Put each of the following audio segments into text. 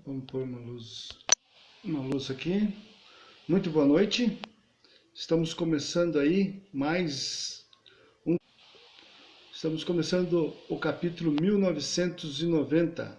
Vamos pôr uma luz aqui. Muito boa noite. Estamos começando aí Estamos começando o capítulo 1990.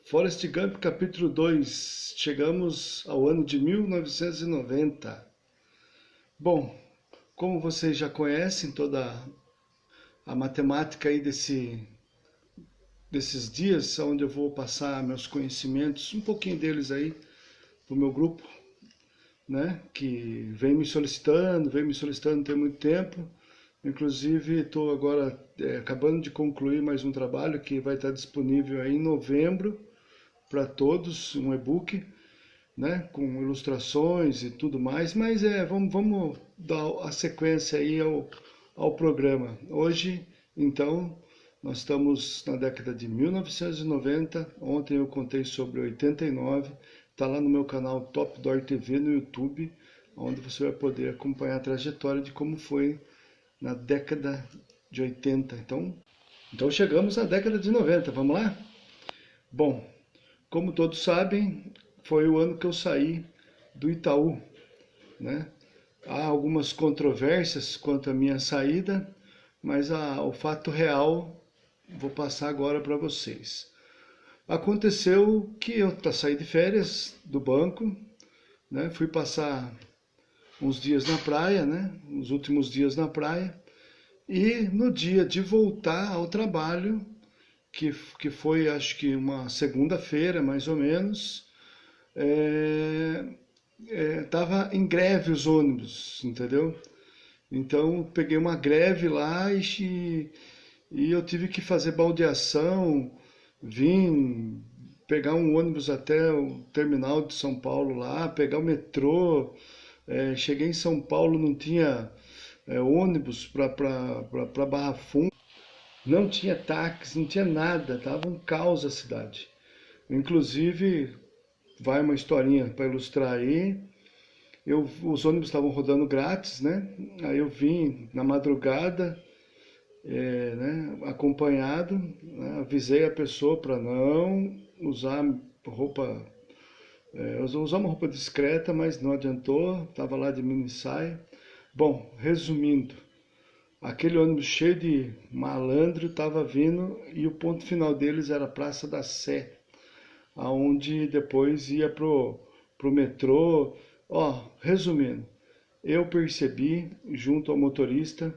Forrest Gump, capítulo 2. Chegamos ao ano de 1990. Bom, como vocês já conhecem toda a matemática aí desses dias, onde eu vou passar meus conhecimentos, um pouquinho deles aí, para o meu grupo, né, que vem me solicitando tem muito tempo. Inclusive, estou agora acabando de concluir mais um trabalho que vai estar disponível aí em novembro para todos, um e-book, né, com ilustrações e tudo mais, mas vamos dar a sequência aí ao programa. Hoje, então, nós estamos na década de 1990, ontem eu contei sobre 89, está lá no meu canal Top Door TV no YouTube, onde você vai poder acompanhar a trajetória de como foi na década de 80. Então chegamos à década de 90, vamos lá? Bom, como todos sabem, foi o ano que eu saí do Itaú, né? Há algumas controvérsias quanto à minha saída, mas o fato real vou passar agora para vocês. Aconteceu que eu saí de férias do banco, né? Fui passar uns dias na praia, né? Os últimos dias na praia, e no dia de voltar ao trabalho, que foi acho que uma segunda-feira mais ou menos, tava em greve os ônibus, entendeu? Então peguei uma greve lá e eu tive que fazer baldeação, vim pegar um ônibus até o terminal de São Paulo lá, pegar o metrô. Cheguei em São Paulo, não tinha ônibus para Barra Funda, não tinha táxi, não tinha nada, tava um caos a cidade. Inclusive, vai uma historinha para ilustrar aí. Os ônibus estavam rodando grátis, né? Aí eu vim na madrugada, né, acompanhado, né, avisei a pessoa para não usar roupa, usar uma roupa discreta, mas não adiantou, estava lá de mini saia. Bom, resumindo, aquele ônibus cheio de malandro estava vindo e o ponto final deles era a Praça da Sé, aonde depois ia pro metrô. Ó, resumindo, eu percebi junto ao motorista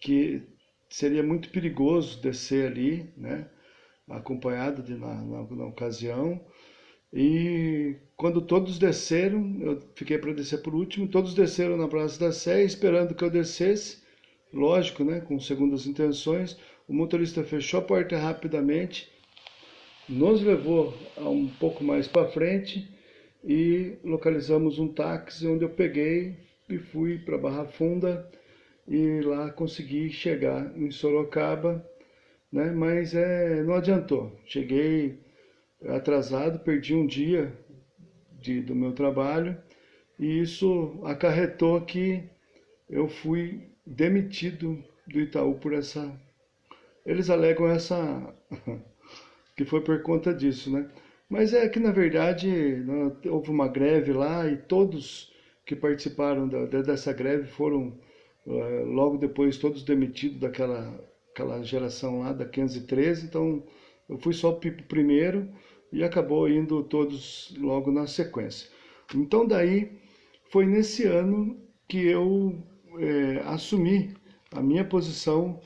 que seria muito perigoso descer ali, né, acompanhado na ocasião. E quando todos desceram, eu fiquei para descer por último, todos desceram na Praça da Sé, esperando que eu descesse, lógico, né, com segundas intenções. O motorista fechou a porta rapidamente, nos levou um pouco mais para frente e localizamos um táxi onde eu peguei e fui para Barra Funda e lá consegui chegar em Sorocaba, né? Mas não adiantou. Cheguei atrasado, perdi um dia do meu trabalho e isso acarretou que eu fui demitido do Itaú por essa. Eles alegam essa que foi por conta disso, né? Mas é que na verdade houve uma greve lá e todos que participaram dessa greve foram logo depois todos demitidos aquela geração lá da 513, então eu fui só o primeiro e acabou indo todos logo na sequência. Então daí foi nesse ano que eu assumi a minha posição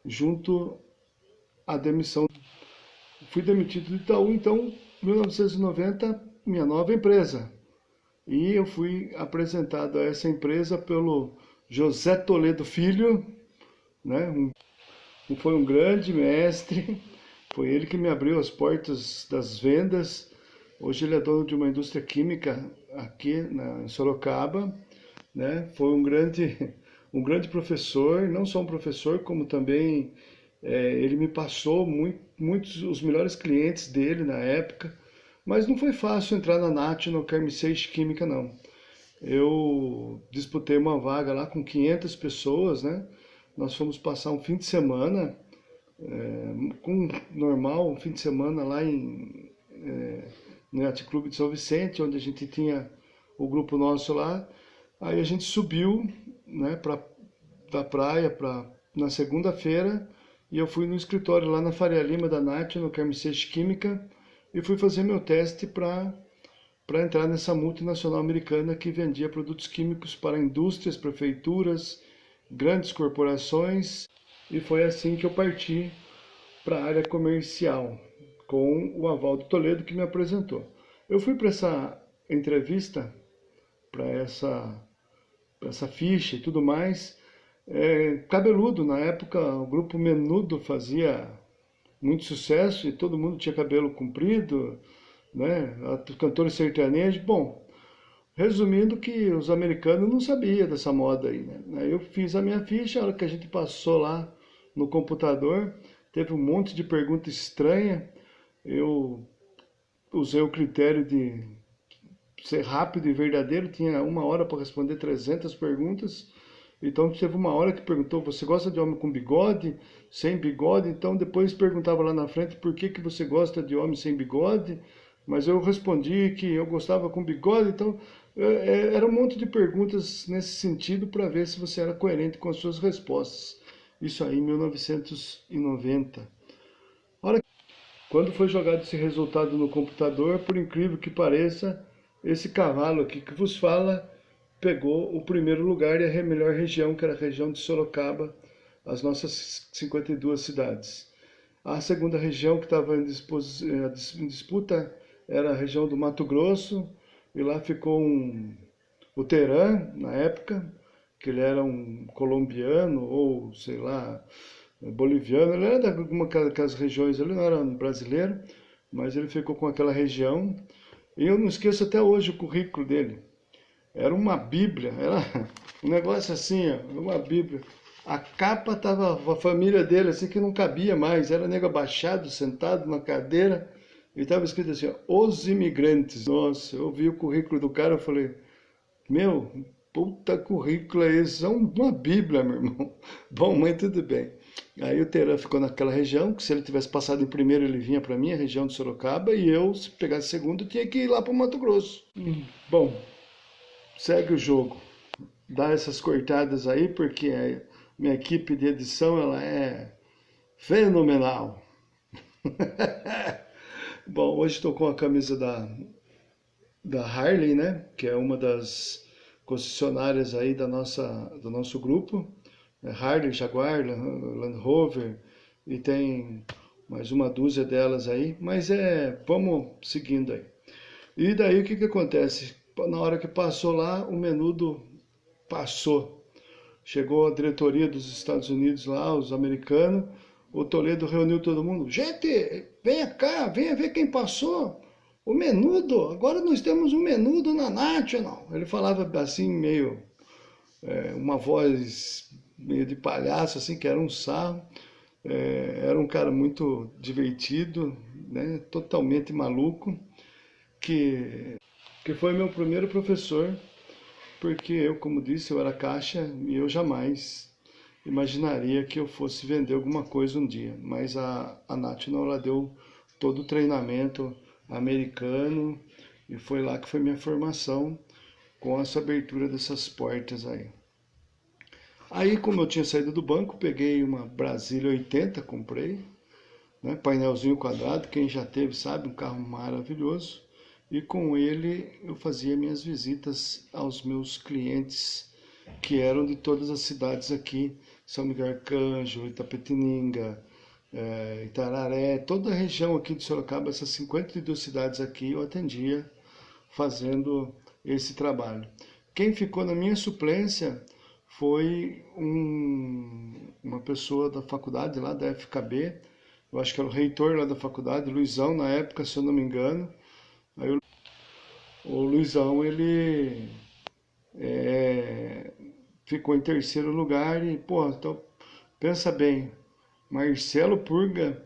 junto à demissão. Fui demitido do Itaú, então, em 1990, minha nova empresa. E eu fui apresentado a essa empresa pelo José Toledo Filho, né? Foi um grande mestre, foi ele que me abriu as portas das vendas. Hoje ele é dono de uma indústria química aqui em Sorocaba, né? Foi um grande professor, não só um professor, como também ele me passou muitos os melhores clientes dele na época, mas não foi fácil entrar na National Chemicals Química, não. Eu disputei uma vaga lá com 500 pessoas, né? Nós fomos passar um fim de semana, com normal, um fim de semana lá no Yacht Clube de São Vicente, onde a gente tinha o grupo nosso lá. Aí a gente subiu, né, da praia na segunda-feira, e eu fui no escritório lá na Faria Lima da Nath, no Carmicete Química, e fui fazer meu teste para entrar nessa multinacional americana que vendia produtos químicos para indústrias, prefeituras, grandes corporações, e foi assim que eu parti para a área comercial, com o aval do Toledo que me apresentou. Eu fui para essa entrevista, para essa ficha e tudo mais, cabeludo. Na época o grupo Menudo fazia muito sucesso e todo mundo tinha cabelo comprido, né? Cantores sertanejos. Bom, resumindo que os americanos não sabiam dessa moda aí, né? Aí eu fiz a minha ficha, a hora que a gente passou lá no computador, teve um monte de pergunta estranha. Eu usei o critério de ser rápido e verdadeiro, tinha 1 hora para responder 300 perguntas. Então teve 1 hora que perguntou: você gosta de homem com bigode, sem bigode? Então depois perguntava lá na frente: por que você gosta de homem sem bigode? Mas eu respondi que eu gostava com bigode. Então era um monte de perguntas nesse sentido para ver se você era coerente com as suas respostas. Isso aí em 1990. Quando foi jogado esse resultado no computador, por incrível que pareça, esse cavalo aqui que vos fala pegou o primeiro lugar e a melhor região, que era a região de Sorocaba, as nossas 52 cidades. A segunda região que estava em disputa era a região do Mato Grosso, e lá ficou o Teran, na época, que ele era um colombiano, ou sei lá, boliviano. Ele era de alguma daquelas regiões, ele não era um brasileiro, mas ele ficou com aquela região. E eu não esqueço até hoje o currículo dele. Era uma bíblia, era um negócio assim, ó, uma bíblia. A capa tava a família dele assim que não cabia mais, era nego abaixado, sentado na cadeira, e estava escrito assim, ó, os imigrantes. Nossa, eu vi o currículo do cara, eu falei: meu, puta currículo é esse? É uma bíblia, meu irmão. Bom, mas tudo bem. Aí o Teran ficou naquela região, que se ele tivesse passado em primeiro, ele vinha para mim, a região de Sorocaba, e eu, se pegasse segundo, tinha que ir lá para o Mato Grosso. Bom, segue o jogo. Dá essas cortadas aí, porque a minha equipe de edição, ela é fenomenal. Bom, hoje estou com a camisa da Harley, né? Que é uma das concessionárias aí do nosso grupo. Harley, Jaguar, Land Rover, e tem mais uma dúzia delas aí. Mas vamos seguindo aí. E daí o que acontece? Na hora que passou lá, o Menudo passou. Chegou a diretoria dos Estados Unidos lá, os americanos. O Toledo reuniu todo mundo. Gente, venha cá, venha ver quem passou. O Menudo, agora nós temos um Menudo na National. Ele falava assim, meio, uma voz meio de palhaço, assim, que era um sarro. Era um cara muito divertido, né? Totalmente maluco, que foi meu primeiro professor, porque eu, como disse, eu era caixa e eu jamais imaginaria que eu fosse vender alguma coisa um dia. Mas a National, ela deu todo o treinamento americano, e foi lá que foi minha formação, com essa abertura dessas portas aí. Aí, como eu tinha saído do banco, peguei uma Brasília 80, comprei, né, painelzinho quadrado, quem já teve sabe, um carro maravilhoso, e com ele eu fazia minhas visitas aos meus clientes, que eram de todas as cidades aqui, São Miguel Arcanjo, Itapetininga, Itararé, toda a região aqui de Sorocaba, essas 52 cidades aqui eu atendia fazendo esse trabalho. Quem ficou na minha suplência foi uma pessoa da faculdade lá da FKB, eu acho que era o reitor lá da faculdade, Luizão, na época, se eu não me engano. Aí o Luizão, ele ficou em terceiro lugar e, pô, então, pensa bem, Marcelo Purga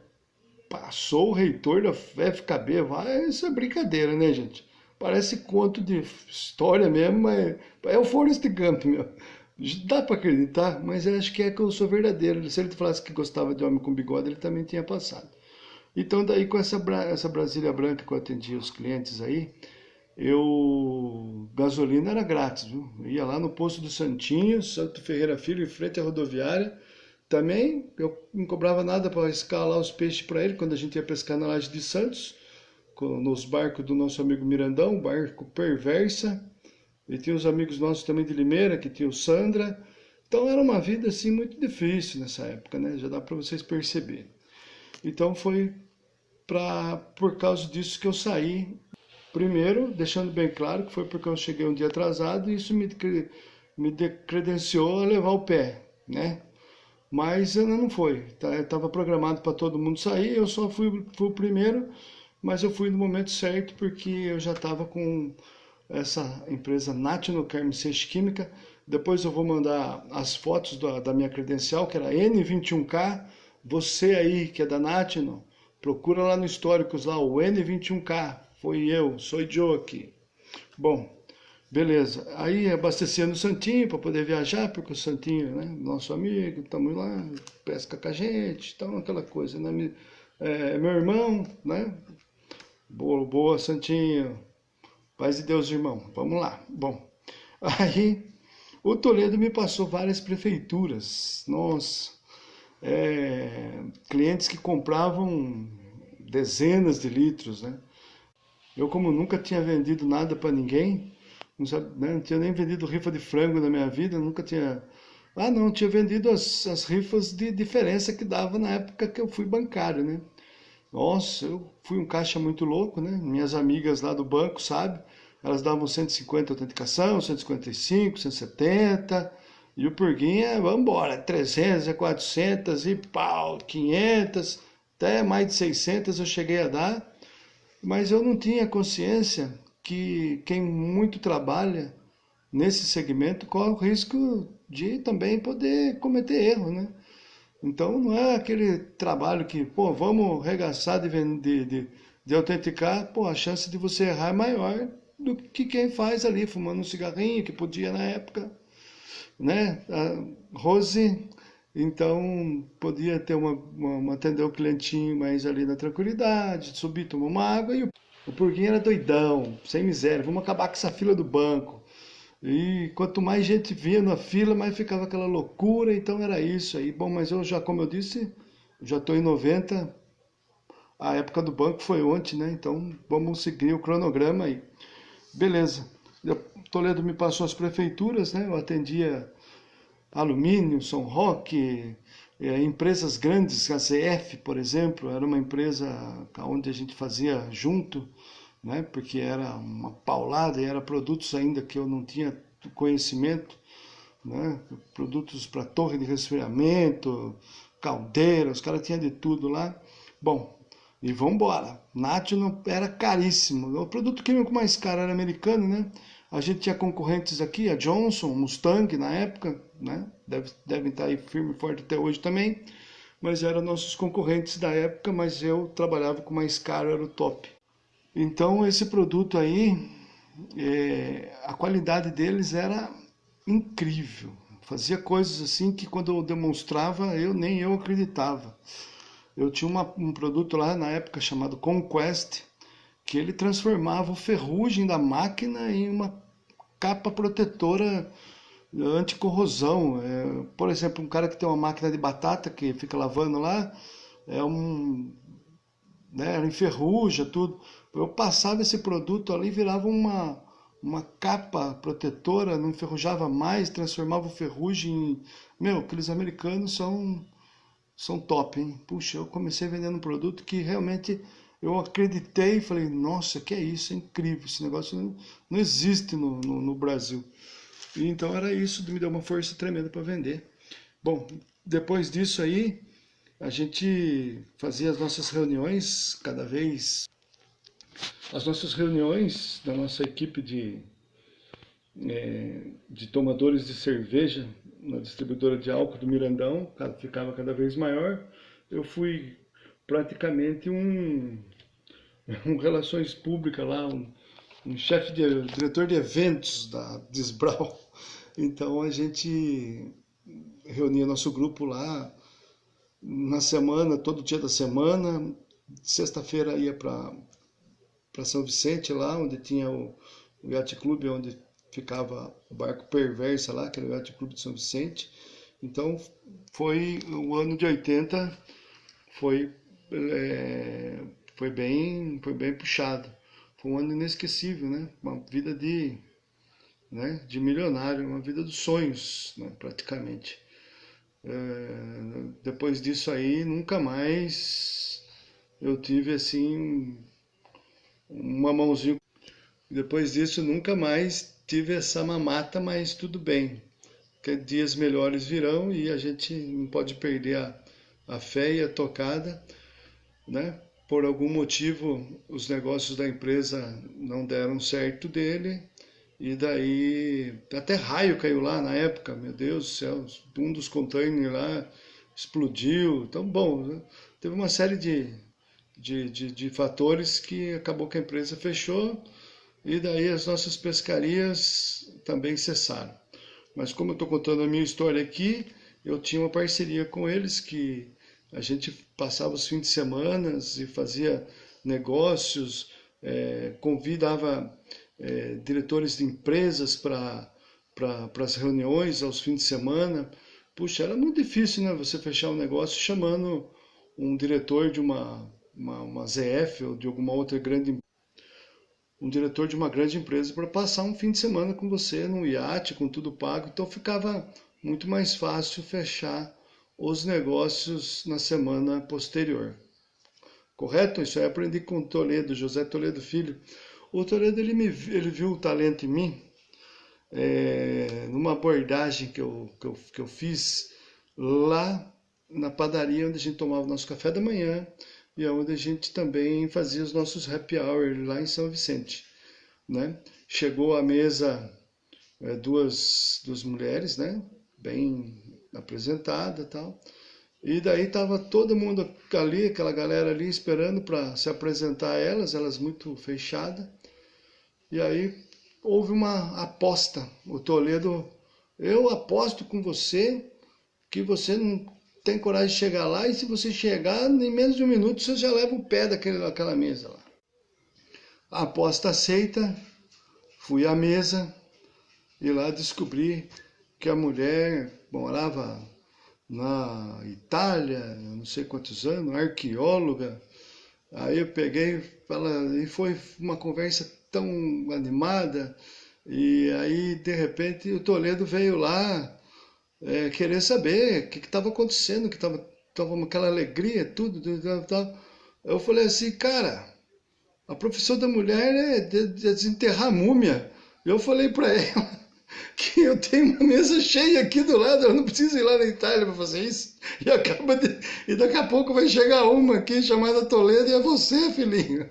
passou o reitor da FKB, isso é brincadeira, né, gente? Parece conto de história mesmo, mas é o Forrest Gump, meu. Dá pra acreditar, mas eu acho que eu sou verdadeiro. Se ele falasse que gostava de homem com bigode, ele também tinha passado. Então daí com essa Brasília branca que eu atendia os clientes aí, gasolina era grátis, viu? Eu ia lá no posto do Santinho, Santo Ferreira Filho, em frente à rodoviária. Também eu não cobrava nada para escalar os peixes para ele quando a gente ia pescar na Laje de Santos, nos barcos do nosso amigo Mirandão, barco Perversa. E tinha os amigos nossos também de Limeira, que tinha o Sandra. Então era uma vida assim muito difícil nessa época, né? Já dá para vocês perceberem. Então foi por causa disso que eu saí. Primeiro, deixando bem claro que foi porque eu cheguei um dia atrasado e isso me credenciou a levar o pé, né? Mas ainda não foi. Estava programado para todo mundo sair, eu só fui o primeiro, mas eu fui no momento certo porque eu já estava com essa empresa National Carniceira Química. Depois eu vou mandar as fotos da minha credencial, que era N21K. Você aí que é da National, procura lá no históricos lá, o N21K. Foi eu, sou Joe aqui. Bom, beleza. Aí abastecia no Santinho para poder viajar, porque o Santinho, né, nosso amigo, estamos lá, pesca com a gente, então aquela coisa, né? Meu irmão, né? Boa, boa, Santinho. Paz de Deus, irmão. Vamos lá. Bom, aí o Toledo me passou várias prefeituras. Nossa, clientes que compravam dezenas de litros, né? Eu, como nunca tinha vendido nada para ninguém, não, né, não tinha nem vendido rifa de frango na minha vida, nunca tinha. Ah, não, tinha vendido as rifas de diferença que dava na época que eu fui bancário, né? Nossa, eu fui um caixa muito louco, né? Minhas amigas lá do banco, sabe? Elas davam 150 autenticação, 155, 170. E o Purguinha, vamos embora, 300, 400 e pau, 500, até mais de 600 eu cheguei a dar. Mas eu não tinha consciência que quem muito trabalha nesse segmento corre o risco de também poder cometer erro, né? Então não é aquele trabalho que, pô, vamos regaçar de autenticar, pô, a chance de você errar é maior do que quem faz ali, fumando um cigarrinho, que podia na época, né? A Rose, então, podia ter atender o clientinho mais ali na tranquilidade, subir, tomar uma água, e o Purguinho era doidão, sem miséria, vamos acabar com essa fila do banco. E quanto mais gente vinha na fila, mais ficava aquela loucura, então era isso aí. Bom, mas eu já, como eu disse, já estou em 90, a época do banco foi ontem, né? Então vamos seguir o cronograma aí. Beleza. Toledo me passou as prefeituras, né? Eu atendia Alumínio, São Roque, empresas grandes, a ZF, por exemplo, era uma empresa onde a gente fazia junto, né? Porque era uma paulada e era produtos ainda que eu não tinha conhecimento, né? Produtos para torre de resfriamento, caldeira, os caras tinham de tudo lá. Bom, e vamos embora. National era caríssimo. O produto químico mais caro era americano, né? A gente tinha concorrentes aqui, a Johnson, Mustang na época, né? Devem estar aí firme e forte até hoje também. Mas eram nossos concorrentes da época, mas eu trabalhava com o mais caro, era o top. Então esse produto aí, a qualidade deles era incrível. Fazia coisas assim que quando eu demonstrava, nem eu acreditava. Eu tinha um produto lá na época chamado Conquest, que ele transformava a ferrugem da máquina em uma capa protetora anticorrosão. Por exemplo, um cara que tem uma máquina de batata que fica lavando lá, né, ela enferruja tudo. Eu passava esse produto ali, virava uma capa protetora, não enferrujava mais, transformava o ferrugem em... Meu, aqueles americanos são top, hein? Puxa, eu comecei vendendo um produto que realmente eu acreditei e falei, nossa, que é isso? É incrível, esse negócio não existe no Brasil. E então era isso, me deu uma força tremenda para vender. Bom, depois disso aí, a gente fazia as nossas reuniões cada vez. As nossas reuniões da nossa equipe de tomadores de cerveja na distribuidora de álcool do Mirandão ficava cada vez maior. Eu fui praticamente um relações públicas lá, um diretor de eventos da Disbrau. Então a gente reunia nosso grupo lá na semana, todo dia da semana, sexta-feira ia para São Vicente, lá onde tinha o Yacht Clube, onde ficava o barco Perversa lá, que era o Yacht Clube de São Vicente. Então foi o ano de 80, foi, foi bem puxado. Foi um ano inesquecível, né? Uma vida de milionário, uma vida dos sonhos, né? Praticamente. Depois disso aí, nunca mais eu tive assim uma mãozinha. Depois disso, nunca mais tive essa mamata, mas tudo bem. Que dias melhores virão e a gente não pode perder a fé e a tocada, né? Por algum motivo, os negócios da empresa não deram certo dele, e daí até raio caiu lá na época, meu Deus do céu, um dos containers lá explodiu. Então, bom, né? Teve uma série de fatores que acabou que a empresa fechou, e daí as nossas pescarias também cessaram. Mas como eu estou contando a minha história aqui, eu tinha uma parceria com eles que a gente passava os fins de semana e fazia negócios, convidava diretores de empresas para as reuniões aos fins de semana. Puxa, era muito difícil, né? Você fechar um negócio chamando um diretor de uma ZF ou de alguma outra grande, um diretor de uma grande empresa para passar um fim de semana com você num iate, com tudo pago. Então ficava muito mais fácil fechar os negócios na semana posterior. Correto? Isso aí eu aprendi com o Toledo, José Toledo Filho. O Toledo ele viu o talento em mim, numa abordagem que eu fiz lá na padaria onde a gente tomava o nosso café da manhã e onde a gente também fazia os nossos happy hour lá em São Vicente, né? Chegou à mesa duas mulheres, né? Bem apresentada e tal. E daí tava todo mundo ali, aquela galera ali esperando para se apresentar a elas muito fechadas. E aí houve uma aposta. O Toledo, eu aposto com você que você não tem coragem de chegar lá, e se você chegar, em menos de um minuto você já leva o pé daquela mesa lá. A aposta aceita, fui à mesa e lá descobri que a mulher morava na Itália, não sei quantos anos, arqueóloga. Aí eu peguei, e foi uma conversa tão animada, e aí de repente o Toledo veio lá querer saber o que estava acontecendo, que tava aquela alegria, tudo, tal. Eu falei assim, cara, a profissão da mulher é desenterrar a múmia. Eu falei para ela que eu tenho uma mesa cheia aqui do lado, eu não preciso ir lá na Itália para fazer isso. E daqui a pouco vai chegar uma aqui chamada Toledo, e é você, filhinho.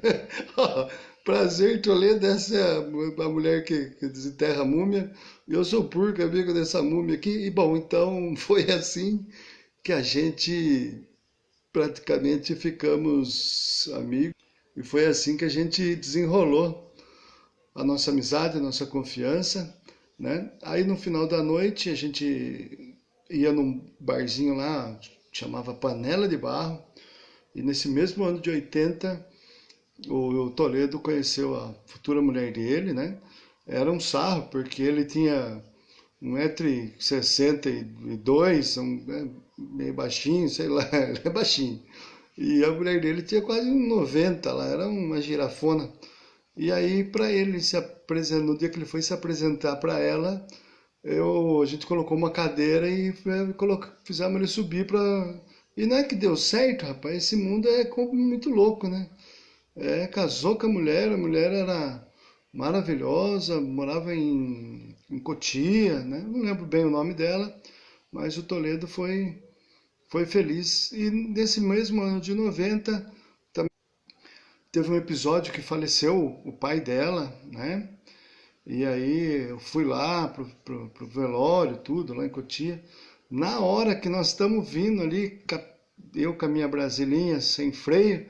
Prazer, Toledo, essa é a mulher que desenterra a múmia. Eu sou Purca, amigo dessa múmia aqui. E bom, então foi assim que a gente praticamente ficamos amigos. E foi assim que a gente desenrolou a nossa amizade, a nossa confiança, né? Aí no final da noite a gente ia num barzinho lá, chamava Panela de Barro, e nesse mesmo ano de 80 o Toledo conheceu a futura mulher dele, né? Era um sarro, porque ele tinha 1,62 m, meio baixinho, sei lá, ele é baixinho. E a mulher dele tinha quase 90, ela era uma girafona. E aí, para ele se apresentar, no dia que ele foi se apresentar para ela, a gente colocou uma cadeira e fizemos ele subir para. E não é que deu certo, rapaz, esse mundo é muito louco, né? Casou com a mulher era maravilhosa, morava em Cotia, né? Não lembro bem o nome dela, mas o Toledo foi feliz. E nesse mesmo ano de 90, também teve um episódio que faleceu o pai dela, né? E aí eu fui lá pro velório, tudo, lá em Cotia. Na hora que nós estamos vindo ali, eu com a minha brasilinha sem freio,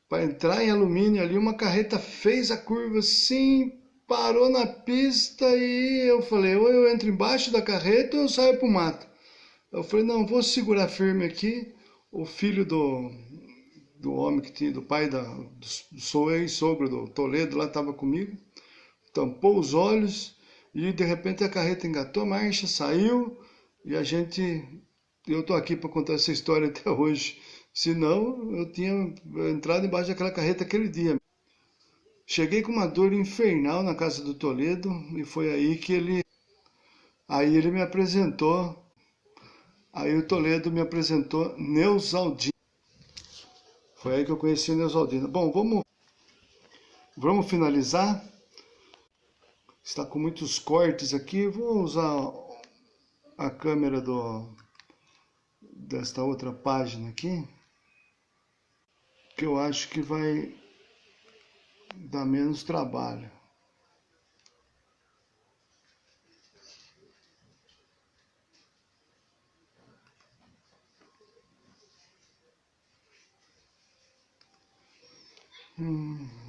para entrar em alumínio ali, uma carreta fez a curva assim, parou na pista, e eu falei, ou eu entro embaixo da carreta ou eu saio pro mato. Eu falei, não, vou segurar firme aqui. O filho do homem que tinha, do pai do ex-sogro do Toledo, lá estava comigo, tampou os olhos e de repente a carreta engatou a marcha, saiu e eu tô aqui para contar essa história até hoje. Senão eu tinha entrado embaixo daquela carreta aquele dia. Cheguei com uma dor infernal na casa do Toledo e foi aí ele me apresentou, aí o Toledo me apresentou Neusaldina. Foi aí que eu conheci a Neusaldina. Bom, vamos finalizar. Está com muitos cortes aqui. Vou usar a câmera desta outra página aqui, que eu acho que vai dar menos trabalho.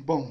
Bom,